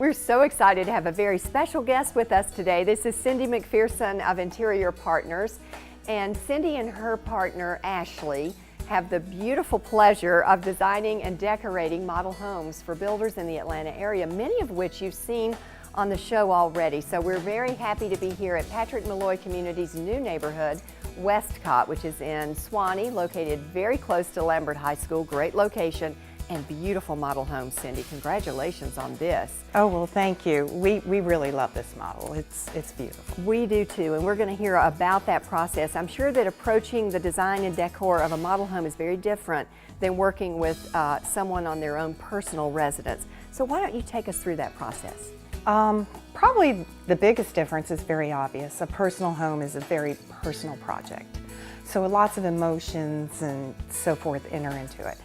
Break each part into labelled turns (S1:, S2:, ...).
S1: We're so excited to have a very special guest with us today. This is Cindy McPherson of Interior Partners. And Cindy and her partner, Ashley, have the beautiful pleasure of designing and decorating model homes for builders in the Atlanta area, many of which you've seen on the show already. So we're very happy to be here at Patrick Malloy Community's new neighborhood, Westcott, which is in Suwanee, located very close to Lambert High School. Great location and beautiful model homes. Cindy, congratulations on this.
S2: Oh, well, thank you. We really love this model. It's beautiful.
S1: We do too, and we're going to hear about that process. I'm sure that approaching the design and decor of a model home is very different than working with someone on their own personal residence. So why don't you take us through that process?
S2: Probably the biggest difference is very obvious. A personal home is a very personal project. So lots of emotions and so forth enter into it.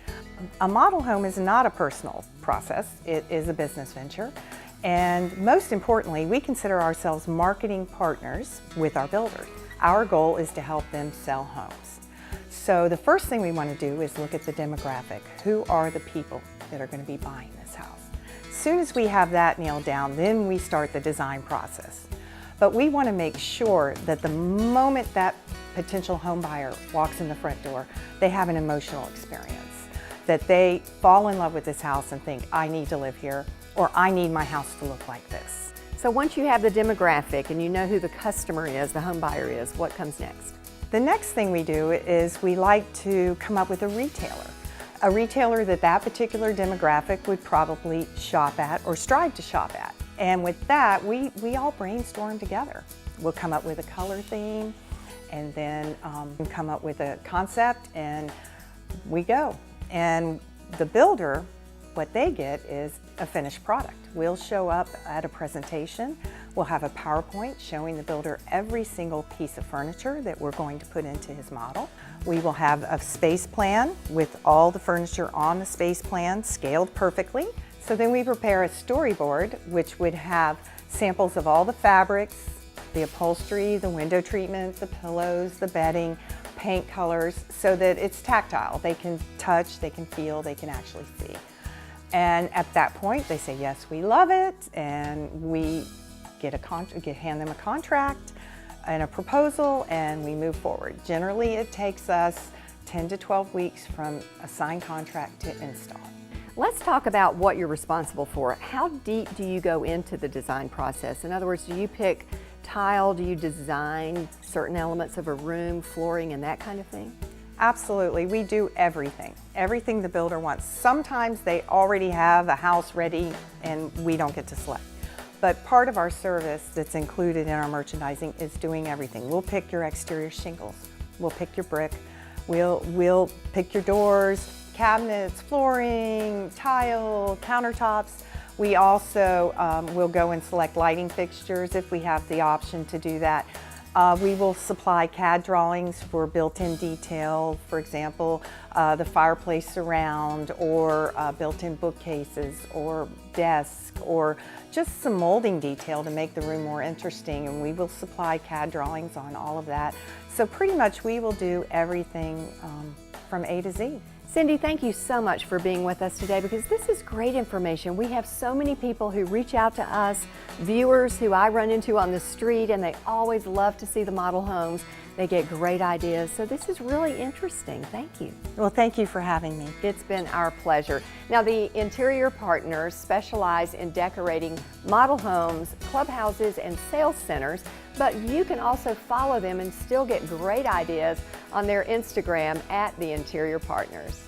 S2: A model home is not a personal process. It is a business venture. And most importantly, we consider ourselves marketing partners with our builders. Our goal is to help them sell homes. So the first thing we want to do is look at the demographic. Who are the people that are going to be buying this house? As soon as we have that nailed down, then we start the design process. But we want to make sure that the moment that potential home buyer walks in the front door, they have an emotional experience. That they fall in love with this house and think, I need to live here, or I need my house to look like this.
S1: So once you have the demographic and you know who the customer is, the home buyer is, what comes next?
S2: The next thing we do is we like to come up with a retailer. A retailer that particular demographic would probably shop at or strive to shop at. And with that, we all brainstorm together. We'll come up with a color theme and then come up with a concept, and we go. And the builder, what they get is a finished product. We'll show up at a presentation. We'll have a PowerPoint showing the builder every single piece of furniture that we're going to put into his model. We will have a space plan with all the furniture on the space plan scaled perfectly. So then we prepare a storyboard, which would have samples of all the fabrics, the upholstery, the window treatments, the pillows, the bedding, paint colors, so that it's tactile. They can touch, they can feel, they can actually see. And at that point, they say, yes, we love it, and we hand them a contract and a proposal, and we move forward. Generally, it takes us 10 to 12 weeks from a signed contract to install.
S1: Let's talk about what you're responsible for. How deep do you go into the design process? In other words, do you pick tile? Do you design certain elements of a room, flooring, and that kind of thing?
S2: Absolutely, we do everything. Everything the builder wants. Sometimes they already have a house ready and we don't get to select. But part of our service that's included in our merchandising is doing everything. We'll pick your exterior shingles. We'll pick your brick. We'll pick your doors, cabinets, flooring, tile, countertops. We also will go and select lighting fixtures if we have the option to do that. We will supply CAD drawings for built-in detail, for example, the fireplace surround, or built-in bookcases, or desk, or just some molding detail to make the room more interesting, and we will supply CAD drawings on all of that. So pretty much we will do everything from A to Z.
S1: Cindy, thank you so much for being with us today, because this is great information. We have so many people who reach out to us, viewers who I run into on the street, and they always love to see the model homes. They get great ideas, so this is really interesting. Thank you.
S2: Well, thank you for having me.
S1: It's been our pleasure. Now, the Interior Partners specialize in decorating model homes, clubhouses, and sales centers, but you can also follow them and still get great ideas on their Instagram at the Interior Partners.